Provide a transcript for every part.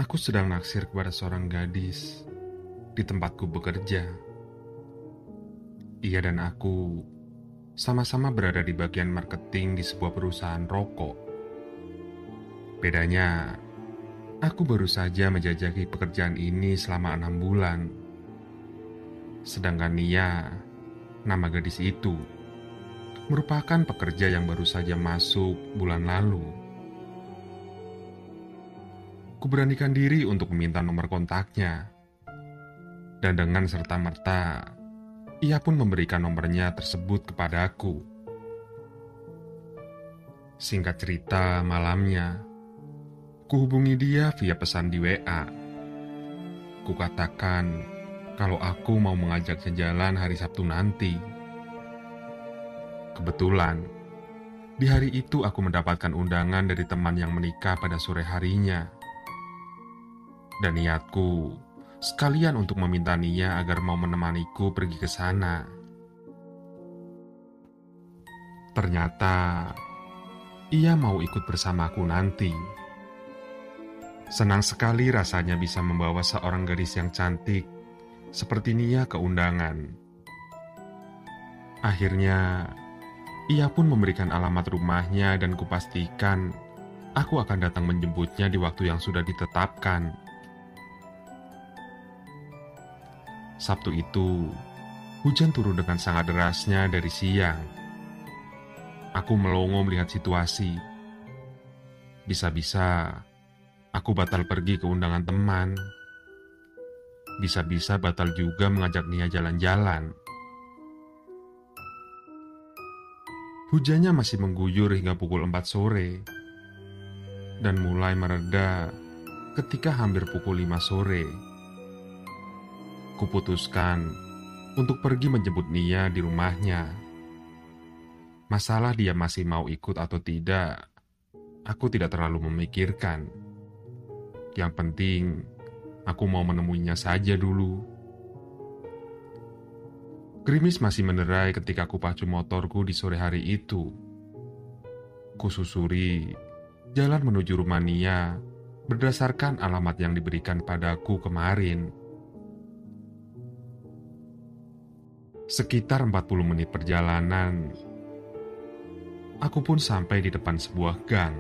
Aku sedang naksir kepada seorang gadis di tempatku bekerja. Ia dan aku sama-sama berada di bagian marketing di sebuah perusahaan rokok. Bedanya, aku baru saja menjajaki pekerjaan ini selama 6 bulan. Sedangkan Nia, nama gadis itu, merupakan pekerja yang baru saja masuk bulan lalu. Kuberanikan diri untuk meminta nomor kontaknya. Dan dengan serta-merta, ia pun memberikan nomornya tersebut kepadaku. Singkat cerita, malamnya, kuhubungi dia via pesan di WA. Kukatakan kalau aku mau mengajaknya jalan hari Sabtu nanti. Kebetulan, di hari itu aku mendapatkan undangan dari teman yang menikah pada sore harinya. Dan niatku sekalian untuk meminta Nia agar mau menemaniku pergi ke sana. Ternyata ia mau ikut bersamaku nanti. Senang sekali rasanya bisa membawa seorang gadis yang cantik seperti Nia ke undangan. Akhirnya, ia pun memberikan alamat rumahnya dan kupastikan aku akan datang menjemputnya di waktu yang sudah ditetapkan. Sabtu itu, hujan turun dengan sangat derasnya dari siang. Aku melongo melihat situasi. Bisa-bisa aku batal pergi ke undangan teman. Bisa-bisa batal juga mengajak Nia jalan-jalan. Hujannya masih mengguyur hingga pukul 4 sore. Dan mulai mereda ketika hampir pukul 5 sore. Kuputuskan untuk pergi menjemput Nia di rumahnya. Masalah dia masih mau ikut atau tidak, aku tidak terlalu memikirkan. Yang penting, aku mau menemuinya saja dulu. Gerimis masih menderai ketika ku pacu motorku di sore hari itu. Kususuri jalan menuju rumah Nia berdasarkan alamat yang diberikan padaku kemarin. Sekitar 40 menit perjalanan, aku pun sampai di depan sebuah gang.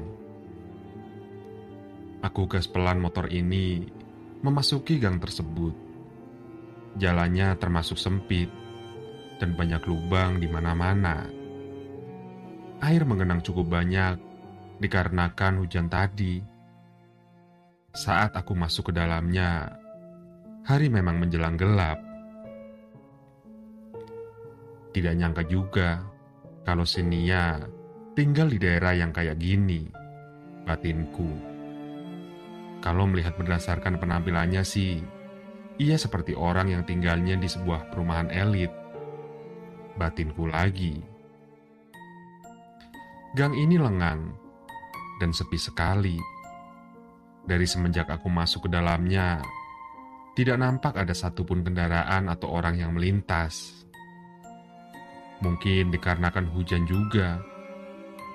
Aku gas pelan motor ini memasuki gang tersebut. Jalannya termasuk sempit dan banyak lubang di mana-mana. Air mengenang cukup banyak dikarenakan hujan tadi. Saat aku masuk ke dalamnya, hari memang menjelang gelap. Tidak nyangka juga kalau si Nia tinggal di daerah yang kayak gini, batinku. Kalau melihat berdasarkan penampilannya sih, ia seperti orang yang tinggalnya di sebuah perumahan elit. Batinku lagi. Gang ini lengang dan sepi sekali. Dari semenjak aku masuk ke dalamnya, tidak nampak ada satupun kendaraan atau orang yang melintas. Mungkin dikarenakan hujan juga,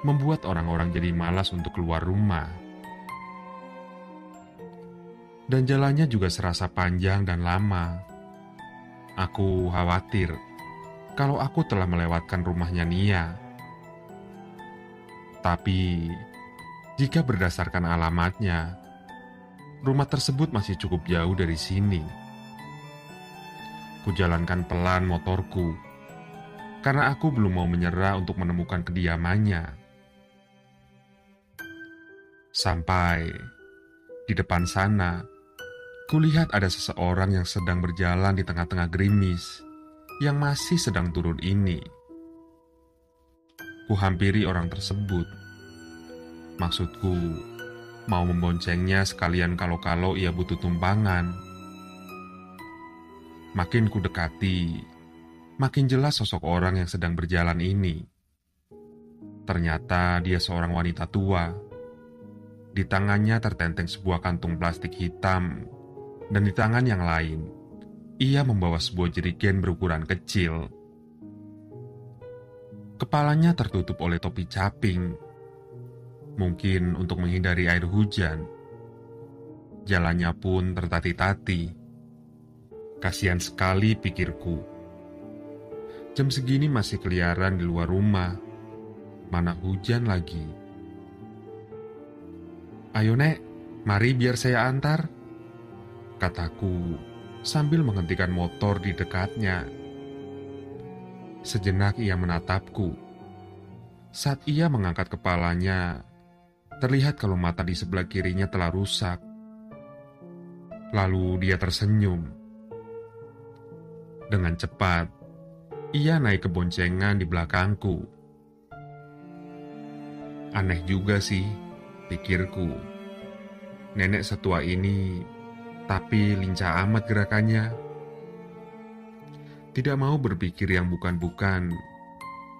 membuat orang-orang jadi malas untuk keluar rumah. Dan jalannya juga serasa panjang dan lama. Aku khawatir kalau aku telah melewatkan rumahnya Nia. Tapi, jika berdasarkan alamatnya, rumah tersebut masih cukup jauh dari sini. Kujalankan pelan motorku, karena aku belum mau menyerah untuk menemukan kediamannya. Sampai di depan sana, kulihat ada seseorang yang sedang berjalan di tengah-tengah gerimis yang masih sedang turun ini. Kuhampiri orang tersebut. Maksudku, mau memboncengnya sekalian kalau-kalau ia butuh tumpangan. Makin ku dekati, makin jelas sosok orang yang sedang berjalan ini. Ternyata dia seorang wanita tua. Di tangannya tertenteng sebuah kantung plastik hitam, dan di tangan yang lain, ia membawa sebuah jerigen berukuran kecil. Kepalanya tertutup oleh topi caping, mungkin untuk menghindari air hujan. Jalannya pun tertati-tati. Kasihan sekali, pikirku. Jam segini masih keliaran di luar rumah. Mana hujan lagi. "Ayo Nek, mari biar saya antar," kataku sambil menghentikan motor di dekatnya. Sejenak ia menatapku. Saat ia mengangkat kepalanya, terlihat kalau mata di sebelah kirinya telah rusak. Lalu dia tersenyum. Dengan cepat, ia naik ke boncengan di belakangku. Aneh juga sih, pikirku. Nenek setua ini, tapi lincah amat gerakannya. Tidak mau berpikir yang bukan-bukan,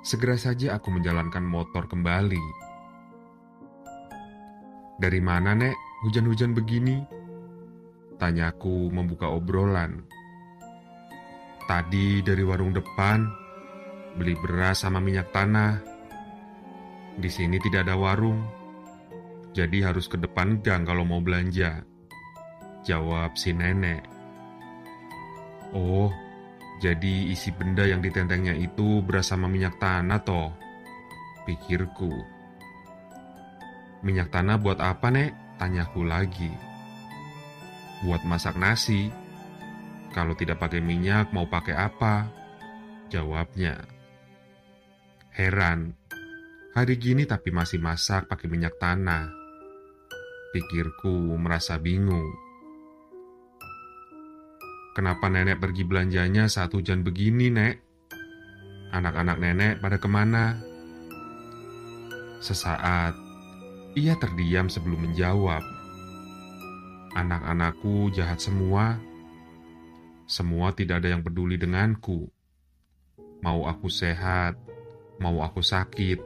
segera saja aku menjalankan motor kembali. "Dari mana, Nek, hujan-hujan begini?" tanyaku membuka obrolan. "Tadi dari warung depan, beli beras sama minyak tanah. Di sini tidak ada warung, jadi harus ke depan gang kalau mau belanja," jawab si nenek. "Oh, jadi isi benda yang ditentengnya itu beras sama minyak tanah toh," pikirku. "Minyak tanah buat apa, Nek?" tanyaku lagi. "Buat masak nasi. Kalau tidak pakai minyak mau pakai apa?" jawabnya. Heran, hari gini tapi masih masak pakai minyak tanah. Pikirku merasa bingung. "Kenapa nenek pergi belanjanya saat hujan begini, Nek? Anak-anak nenek pada kemana?" Sesaat, ia terdiam sebelum menjawab. "Anak-anakku jahat semua. Semua tidak ada yang peduli denganku. Mau aku sehat, mau aku sakit,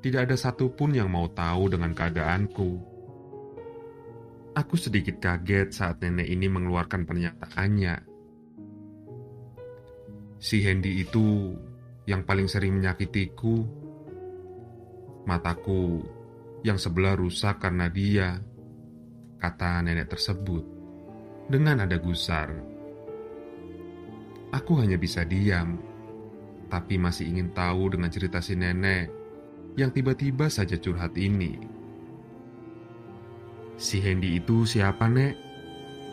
tidak ada satupun yang mau tahu dengan keadaanku." Aku sedikit kaget saat nenek ini mengeluarkan pernyataannya. Si Hendy itu yang paling sering menyakitiku. Mataku yang sebelah rusak karena dia, kata nenek tersebut dengan nada gusar. Aku hanya bisa diam, tapi masih ingin tahu dengan cerita si nenek yang tiba-tiba saja curhat ini. "Si Hendy itu siapa, Nek?"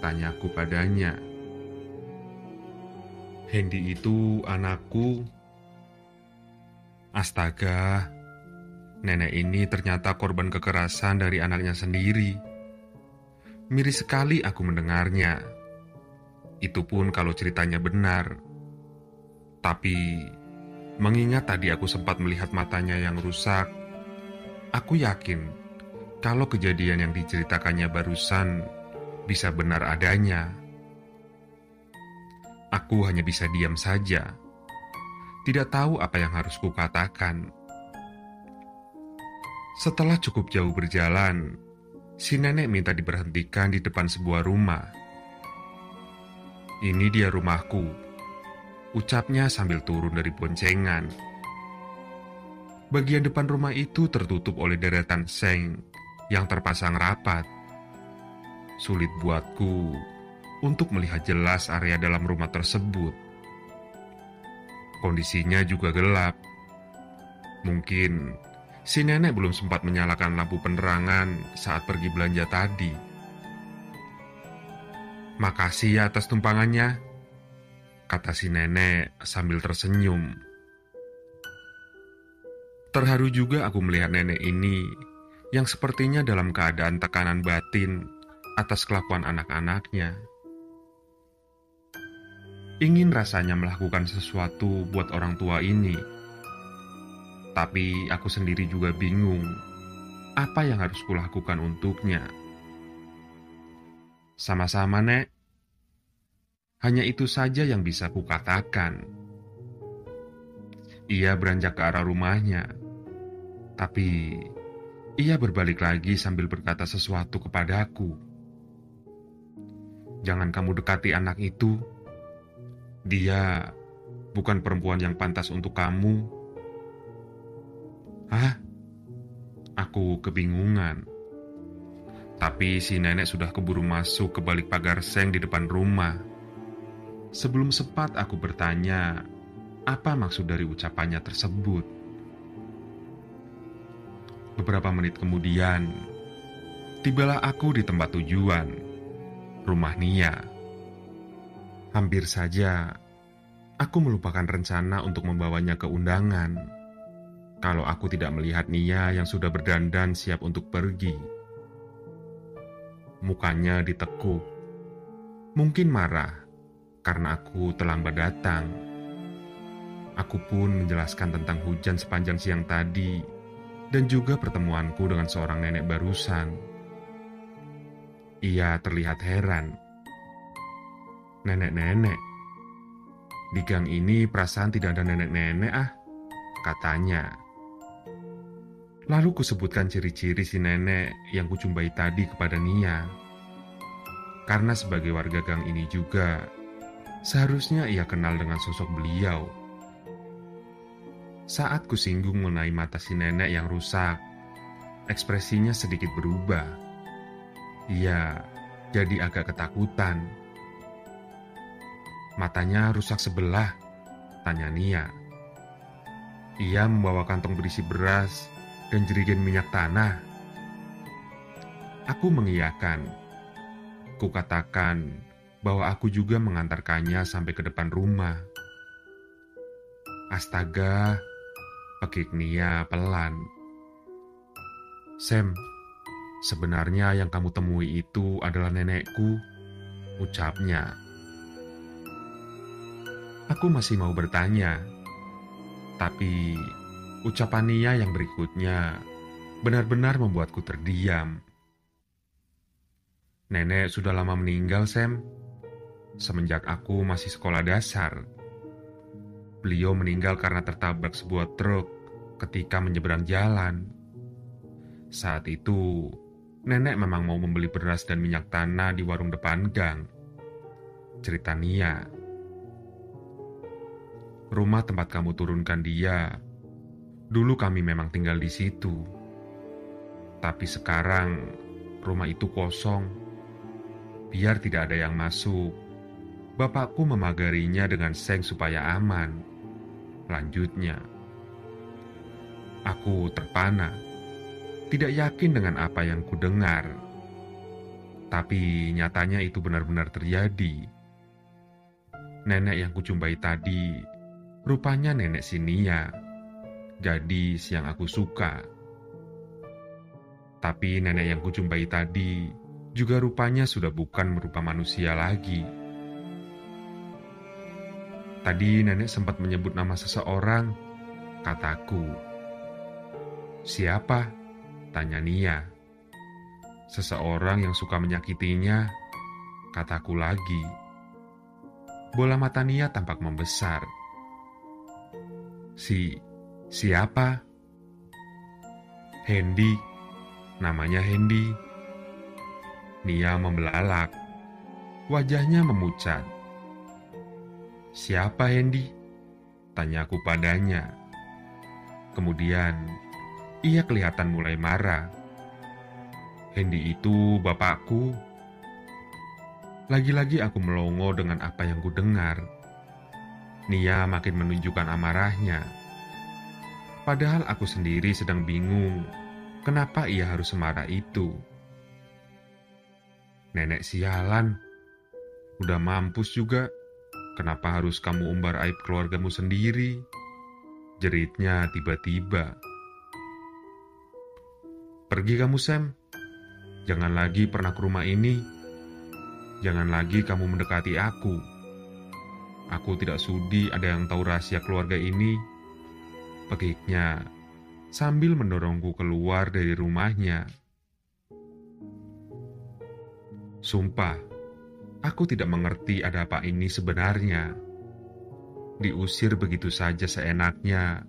tanyaku padanya. "Hendy itu anakku." Astaga, nenek ini ternyata korban kekerasan dari anaknya sendiri. Miris sekali aku mendengarnya. Itu pun kalau ceritanya benar. Tapi, mengingat tadi aku sempat melihat matanya yang rusak, aku yakin kalau kejadian yang diceritakannya barusan bisa benar adanya. Aku hanya bisa diam saja. Tidak tahu apa yang harus kukatakan. Setelah cukup jauh berjalan, si nenek minta diberhentikan di depan sebuah rumah. "Ini dia rumahku," ucapnya sambil turun dari boncengan. Bagian depan rumah itu tertutup oleh deretan seng yang terpasang rapat. Sulit buatku untuk melihat jelas area dalam rumah tersebut. Kondisinya juga gelap. Mungkin si nenek belum sempat menyalakan lampu penerangan saat pergi belanja tadi. "Makasih ya atas tumpangannya," kata si nenek sambil tersenyum. Terharu juga aku melihat nenek ini yang sepertinya dalam keadaan tekanan batin atas kelakuan anak-anaknya. Ingin rasanya melakukan sesuatu buat orang tua ini. Tapi aku sendiri juga bingung apa yang harus kulakukan untuknya. "Sama-sama, Nek." Hanya itu saja yang bisa kukatakan. Ia beranjak ke arah rumahnya. Tapi ia berbalik lagi sambil berkata sesuatu kepadaku. "Jangan kamu dekati anak itu. Dia bukan perempuan yang pantas untuk kamu." "Hah?" Aku kebingungan. Tapi si nenek sudah keburu masuk ke balik pagar seng di depan rumah. Sebelum sempat aku bertanya, apa maksud dari ucapannya tersebut. Beberapa menit kemudian, tibalah aku di tempat tujuan, rumah Nia. Hampir saja, aku melupakan rencana untuk membawanya ke undangan. Kalau aku tidak melihat Nia yang sudah berdandan siap untuk pergi. Mukanya ditekuk. Mungkin marah karena aku terlambat datang. Aku pun menjelaskan tentang hujan sepanjang siang tadi dan juga pertemuanku dengan seorang nenek barusan. Ia terlihat heran. Nenek-nenek? Di gang ini perasaan tidak ada nenek-nenek katanya. Lalu kusebutkan ciri-ciri si nenek yang kucumbai tadi kepada Nia. Karena sebagai warga gang ini juga, seharusnya ia kenal dengan sosok beliau. Saat kusinggung mengenai mata si nenek yang rusak, ekspresinya sedikit berubah. Ia jadi agak ketakutan. Matanya rusak sebelah, tanya Nia. Ia membawa kantong berisi beras dan jerigen minyak tanah. Aku mengiyakan. Kukatakan bahwa aku juga mengantarkannya sampai ke depan rumah. Astaga, pekik Nia pelan. Sam, sebenarnya yang kamu temui itu adalah nenekku, ucapnya. Aku masih mau bertanya, tapi ucapan Nia yang berikutnya benar-benar membuatku terdiam. Nenek sudah lama meninggal, Sam. Semenjak aku masih sekolah dasar. Beliau meninggal karena tertabrak sebuah truk ketika menyeberang jalan. Saat itu, nenek memang mau membeli beras dan minyak tanah di warung depan gang. Cerita Nia. Rumah tempat kamu turunkan dia, dulu kami memang tinggal di situ. Tapi sekarang, rumah itu kosong. Biar tidak ada yang masuk, bapakku memagarinya dengan seng supaya aman. Lanjutnya. Aku terpana, tidak yakin dengan apa yang kudengar. Tapi nyatanya itu benar-benar terjadi. Nenek yang kucumbai tadi, rupanya nenek si Nia, gadis yang aku suka. Tapi nenek yang kucumbai tadi juga rupanya sudah bukan berupa manusia lagi. Tadi nenek sempat menyebut nama seseorang, kataku. Siapa? Tanya Nia. Seseorang yang suka menyakitinya, kataku lagi. Bola mata Nia tampak membesar. Siapa? Hendy, namanya Hendy. Nia membelalak, wajahnya memucat. Siapa Hendy? Tanyaku padanya. Kemudian, ia kelihatan mulai marah. Hendy itu bapakku. Lagi-lagi aku melongo dengan apa yang kudengar. Nia makin menunjukkan amarahnya. Padahal aku sendiri sedang bingung, kenapa ia harus semarah itu. Nenek sialan, udah mampus juga. Kenapa harus kamu umbar aib keluargamu sendiri? Jeritnya tiba-tiba. Pergi kamu, Sam. Jangan lagi pernah ke rumah ini. Jangan lagi kamu mendekati aku. Aku tidak sudi ada yang tahu rahasia keluarga ini. Pekiknya sambil mendorongku keluar dari rumahnya. Sumpah, aku tidak mengerti ada apa ini sebenarnya. Diusir begitu saja seenaknya,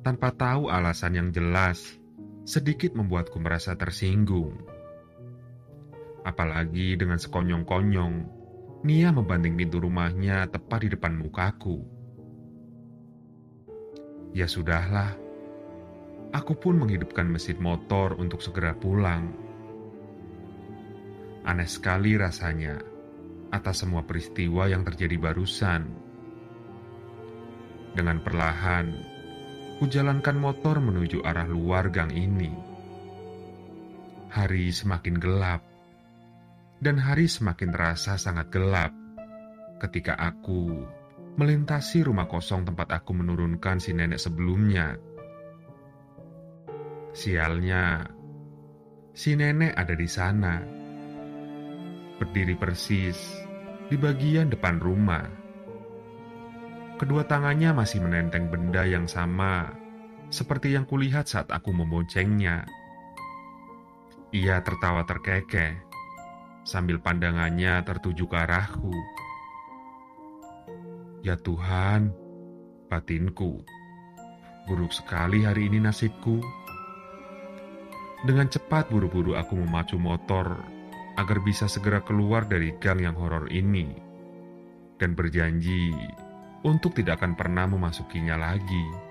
tanpa tahu alasan yang jelas, sedikit membuatku merasa tersinggung. Apalagi dengan sekonyong-konyong, Nia membanting pintu rumahnya tepat di depan mukaku. Ya sudahlah, aku pun menghidupkan mesin motor untuk segera pulang. Aneh sekali rasanya atas semua peristiwa yang terjadi barusan. Dengan perlahan, kujalankan motor menuju arah luar gang ini. Hari semakin gelap, dan hari semakin terasa sangat gelap ketika aku melintasi rumah kosong tempat aku menurunkan si nenek sebelumnya. Sialnya, si nenek ada di sana, berdiri persis di bagian depan rumah. Kedua tangannya masih menenteng benda yang sama seperti yang kulihat saat aku memboncengnya. Ia tertawa terkekeh sambil pandangannya tertuju ke arahku. Ya Tuhan, batinku, buruk sekali hari ini nasibku. Dengan cepat buru-buru aku memacu motor agar bisa segera keluar dari gang yang horor ini, dan berjanji untuk tidak akan pernah memasukinya lagi.